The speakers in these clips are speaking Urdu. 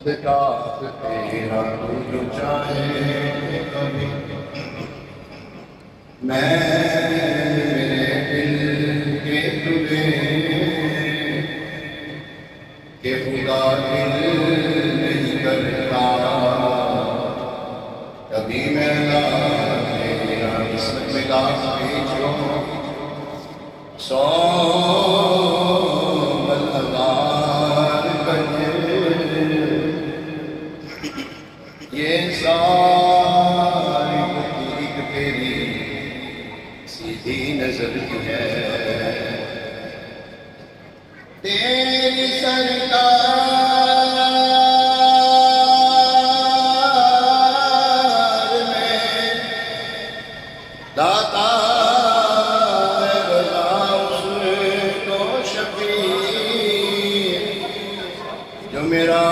تیرا جو چاہے کبھی میں میرے دل کے تجھے کہ خدا دل نہیں کرتا کبھی میں لا تیرا قسمت میں لا بیچو سو یہ ساری تحقیق تیری سیدھی نظر کی ہے تیری سرکار میں داتا ہے رضا اس کو شفیع جو میرا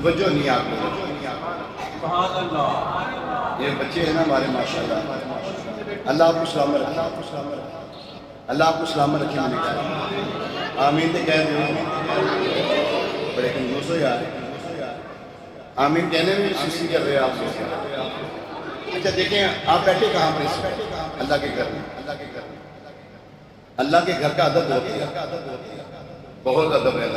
وجہ نہیں آپ کو یہ بچے ہیں نا ہمارے ماشاءاللہ اللہ آپ کو سلامت رکھے اللہ آپ کو سلامت رکھے میں نے کہا آمین تے کہہ دیں بڑے کنجوس ہو یار آمین کہنے میں سیسی کر رہے آپ سے اچھا دیکھیں آپ بیٹھے کہاں پر اس اللہ کے گھر میں اللہ کے گھر کا ادب ہوتی ہے بہت ادب ہے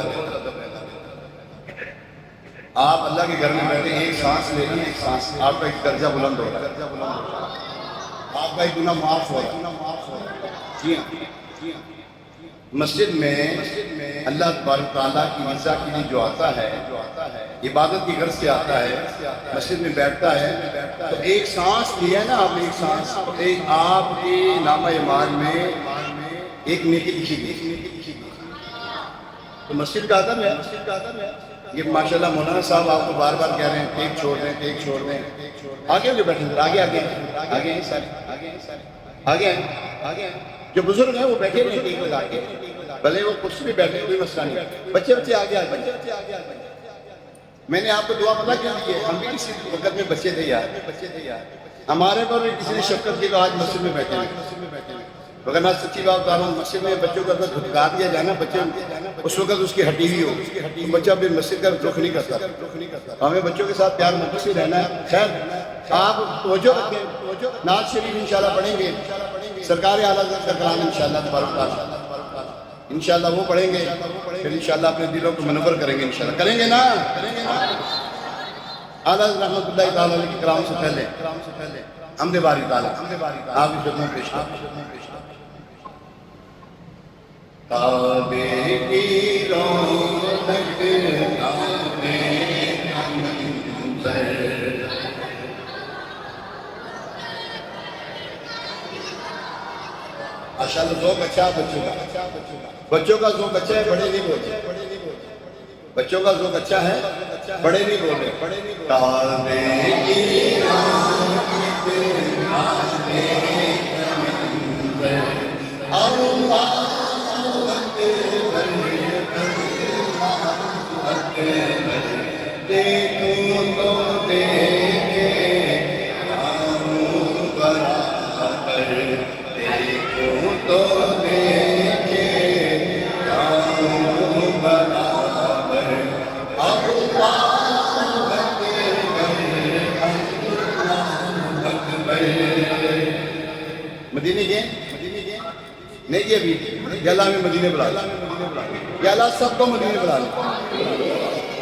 آپ اللہ کے گھر میں بیٹھے ایک سانس لے لیں ایک سانس آپ کا ایک درجہ بلند ہو رہا ہے آپ کا ایک گناہ معاف ہو رہا ہے جی ہاں مسجد میں اللہ تبارک تعالیٰ کی رضا کے لیے جو آتا ہے عبادت کی غرض سے آتا ہے مسجد میں بیٹھتا ہے تو ایک سانس لیا ہے نا آپ نے ایک سانس آپ کے نامہ اعمال میں ایک نیکی لکھی گئی تو مسجد کا ادب ہے یہ ماشاءاللہ مولانا صاحب آپ کو بار بار کہہ رہے ہیں ٹیک چھوڑ دیں آگے جو بیٹھے آگے جو بزرگ ہیں وہ بیٹھے رہے ٹیک لگا کے بھلے وہ کرسی پہ بیٹھے کوئی مسئلہ نہیں بچے آگے میں نے آپ کو دعا پتہ کیا دی ہے ہم بھی کسی وقت میں بچے تھے یار ہمارے پر کسی نے شفقت کی تو آج مسجد میں بیٹھے ہیں اگر نہ سچی بات بتا رہا ہوں مسجد میں بچوں کا اگر دھتکار دیا جائے نا بچے اس وقت اس کی ہٹی ہوئی ہو بچہ بھی مسجد کا رخ نہیں کرتا ہمیں بچوں کے ساتھ پیار محبت سے رہنا ہے خیر آپ توجہ رکھیں نعت شریف انشاءاللہ پڑھیں گے سرکار اعلیٰ حضرت کا کلام انشاءاللہ تبارک تعالیٰ انشاءاللہ وہ پڑھیں گے پھر انشاءاللہ اپنے دلوں کو منور کریں گے انشاءاللہ کریں گے نا اعلیٰ حضرت رحمۃ اللہ تعالیٰ علیہ کے کلام سے پہلے حمد باری تعالیٰ آپ کی خدمت پیش کعبے کی رونق نامے منظر ماشاءاللہ ذوق اچھا بچوں کا ذوق اچھا ہے بڑے نہیں بولتے بچوں کا ذوق اچھا ہے بڑے نہیں بولتے کعبے کی رونق نامے منظر اللہ دیکھوں تو دیکھے آموں برابر دیکھوں تو دیکھے آموں برابر اللہ اکبر مدینے گئے نہیں گئے ابھی یا اللہ میں مدینے بلا یا اللہ سب کو مدینے بلا لیں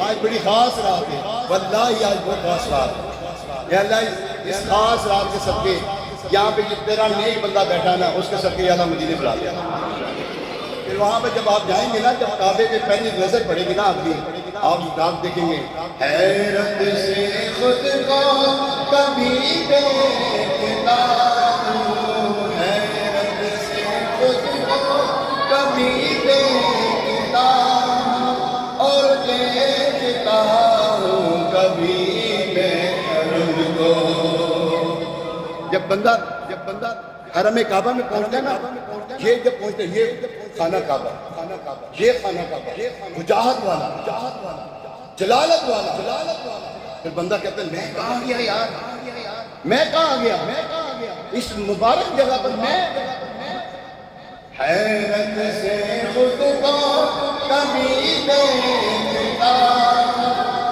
آج بڑی خاص رات ہے واللہ آج بہت خاص رات ہے یا اللہ اس خاص رات کے صدقے یہاں پہ جو تیرا نیک بندہ بیٹھا نا اس کے صدقے یا اللہ مدینے بلا لیں پھر وہاں پہ جب آپ جائیں گے نا جب کعبے پہ پہلی نظر پڑے گی نا آپ کی آپ دیکھیں گے حیرت سے خود کو کبھی دیکھتا ہوں حیرت سے خود کو کبھی دیکھتا اور دیکھتا ہوں کبھی میں کرم کو بندہ حرم کعبہ میں پہنچتا ہے نا، یہ جب پہنچتا ہے یہ خانہ کعبہ، یہ خانہ کعبہ، وجاہت والا، جلالت والا، پھر بندہ کہتا ہے میں کہاں گیا یار، میں کہاں گیا اس مبارک جگہ پر میں حیرت سے خود کو کبھی دیکھتا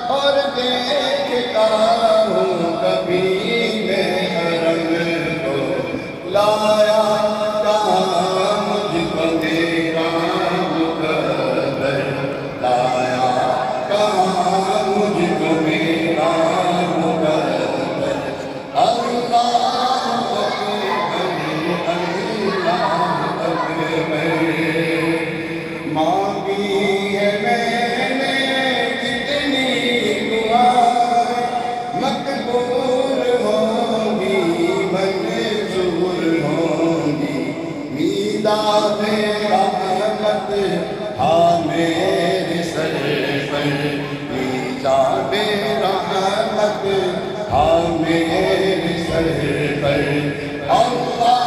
اور دیکھتا ہوں کبھی میں حرم کو لایا کہاں مجھ کو میرا مقدر لایا کہاں مجھ کو میرا مقدر اللہ مانگی ہے میں نے کتنی دعائیں مقبول ہوں گی منظور ہوں گی میدان رحمت ہاں میرے سر پر میدان رحمت ہاں میرے سر پر اللہ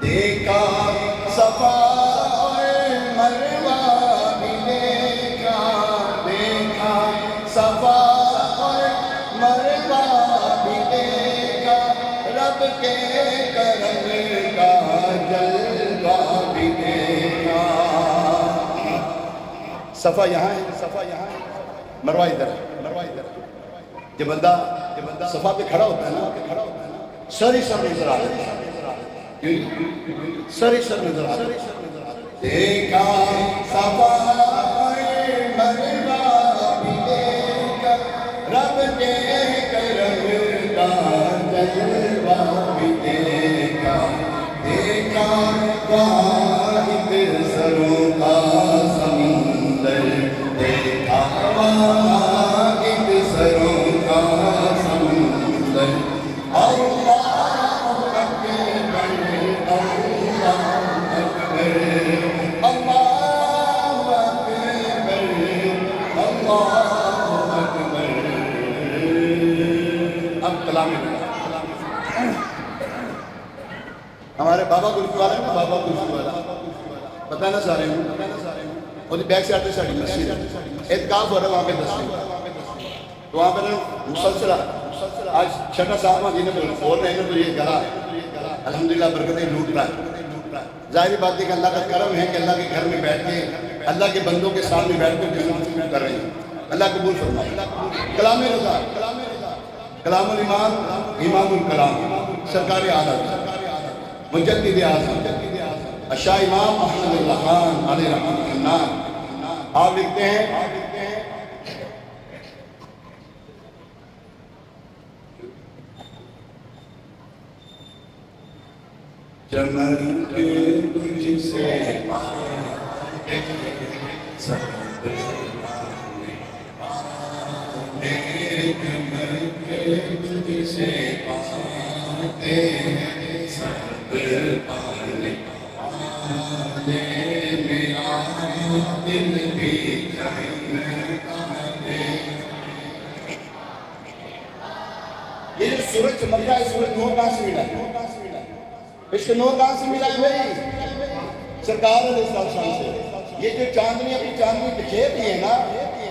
دیکھا صفا اور مروہ بھی دیکھا، دیکھا صفا اور مروہ بھی دیکھا، رب کے کرم کا جلوہ بھی دیکھا۔ صفا یہاں ہے، مروہ ادھر ہے۔ جب بندہ صفا پہ کھڑا ہوتا ہے نا، سر ہی سر نظر آ رہا ہے، سر نظر آ رہا ہے۔ دیکھا صفا اور مروہ بھی دیکھا، رب کے کرم کا جلوہ بھی دیکھا، دیکھا واحد سروں کا سمندر، دیکھا واحد سروں کا سمندر، اللہ ہمارے بابا گلفی والا ہے نا، بابا گلفی والا پتہ نہ سارے ہوں، وہ بیک سے آتے ساڑھی مسجد اعتکاف ہو رہا ہے وہاں پہ 10 دن، تو وہاں پہ مسلسل آج چھٹا صاحب جی نے بول رہے ہیں تو یہ گلا الحمدللہ برکتیں لوٹ رہا ہے۔ ظاہری بات ہے کہ اللہ کا کرم ہے کہ اللہ کے گھر میں بیٹھ کے اللہ کے بندوں کے سامنے بیٹھ کے گفتگو کر رہے ہیں، اللہ قبول فرمائے۔ کلام رضا، کلام الامام امام الکلام سرکار عالم مجدد اعظم الشاہ امام احمد اللہ خان علیہ رحمۃ اللہ، آپ لکھتے ہیں چمن کے تجھ سے پاتے سب چمن کے تجھ سے پاتے سب پانے میرا دل بھی یہ جو سورج چمک رہا ہے، سورج نور کہاں سے ملا ہے؟ اس کے نور کہاں سے ملا ہے بھائی؟ سرکار علیہ السلام سے۔ یہ جو چاندنی اپنی چاندنی بکھیر دی ہے نا،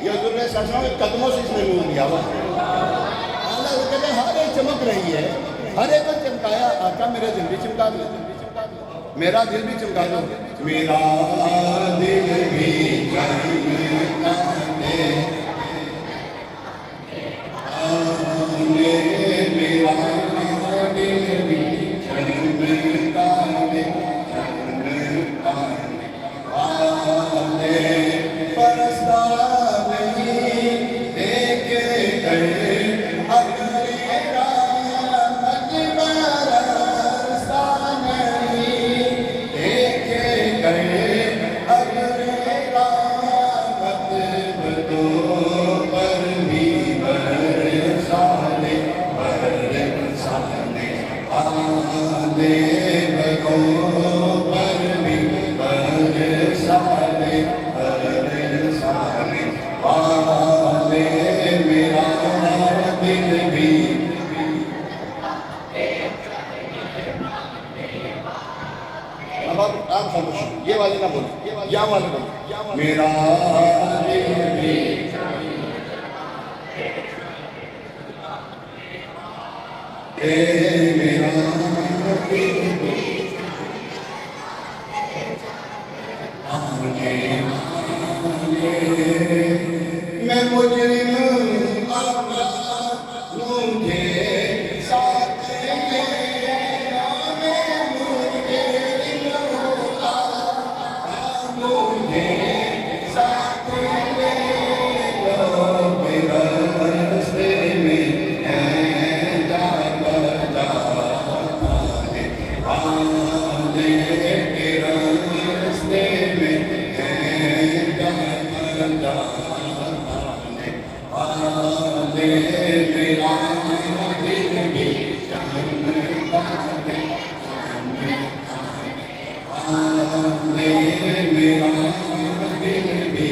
یہ حضور علیہ السلام کے قدموں سے اس نے نور لیا ہوا ہے۔ اللہ وہ کہتے ہیں ہر ایک چمک رہی ہے، ہر ایک کو چمکایا، آقا میرا دل بھی چمکا دو، میرا دل بھی چمکا دو، میرا دل بھی چمکا دے، میرا دل بھی والے کو میرا دل بھی اے میرا دل بھی میں مجرم اپنا مجھے ساتھ لینا میں مجرم ہوتا مجھے ساتھ لینا میرا راستے میں ہے جانا جانے آنے تیرا راستے میں ہے جانا جانے آنے میرا دل بھی آنے میرا دل بھی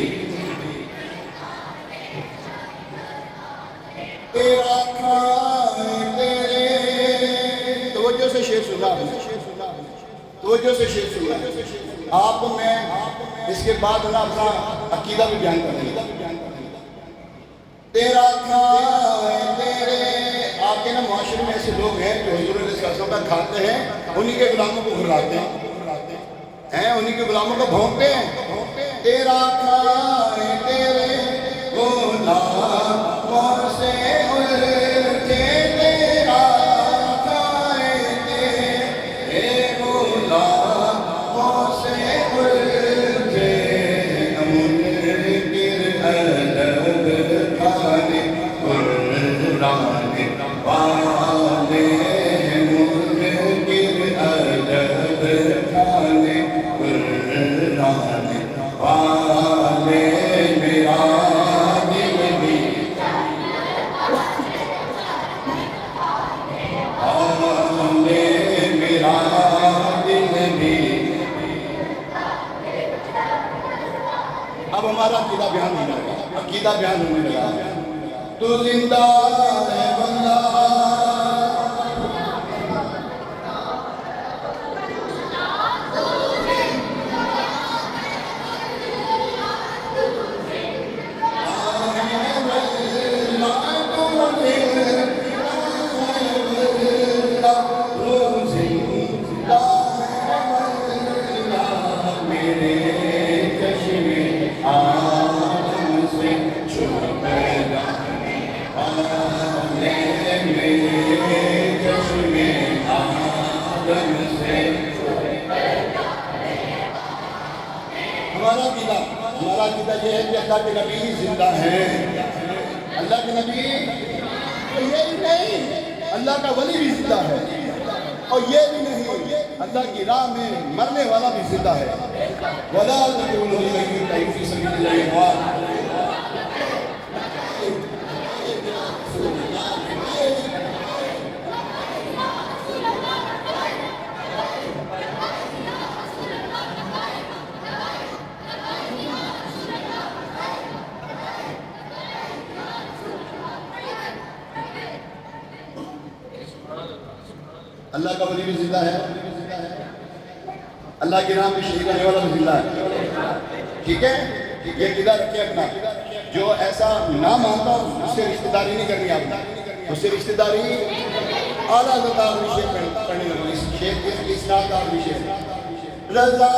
تیرا کھائے تیرے توجہ سے شعر سنا توجہ سے شعر سنا آپ کو میں اس کے بعد نا اپنا عقیدہ بھی بیان کرنے لگا تیرا کھائے تیرے آپ کے نا معاشرے میں ایسے لوگ ہیں جو حضور علیہ السلام کا کھاتے ہیں انہی کے غلاموں کو گھراتے ہیں انہی کے غلاموں کو بھونکتے ہیں تیرا کھائے تیرے غلاموں سے الجھے تیرا کھائے تیرے غلاموں سے الجھے منکر ادب کھانے قرآن والے منکر ادب کھانے قرآن والے میرا دل بھی آنے میرا دل بھی اب ہمارا عقیدہ بیان ہونے لگا عقیدہ بیان ہونے لگا تو زندہ ہے بندہ ہمارا عقیدہ یہ ہے کہ اللہ کے نبی زندہ ہیں اللہ کے نبی یہی نہیں اللہ کا ولی بھی زندہ ہے اور یہ بھی نہیں اللہ کی راہ میں مرنے والا بھی زندہ ہے وَلَا تَقُولُوا لِمَن يُقْتَلُ فِي سَبِيلِ اللَّهِ أَمْوَاتٌ اللہ کا ولی بھی زندہ ہے اللہ کی راہ میں شہید ہونے والا بھی زندہ ہے ٹھیک ہے یہ عقیدہ رکھیں اپنا جو ایسا نہ مانتا اس سے رشتہ داری نہیں کرنی آپ نے اس سے رشتہ داری اعلیٰ حضرت آپ شیخ پڑھنے لگو اس شیخ کے اسناد آپ شیخ رضا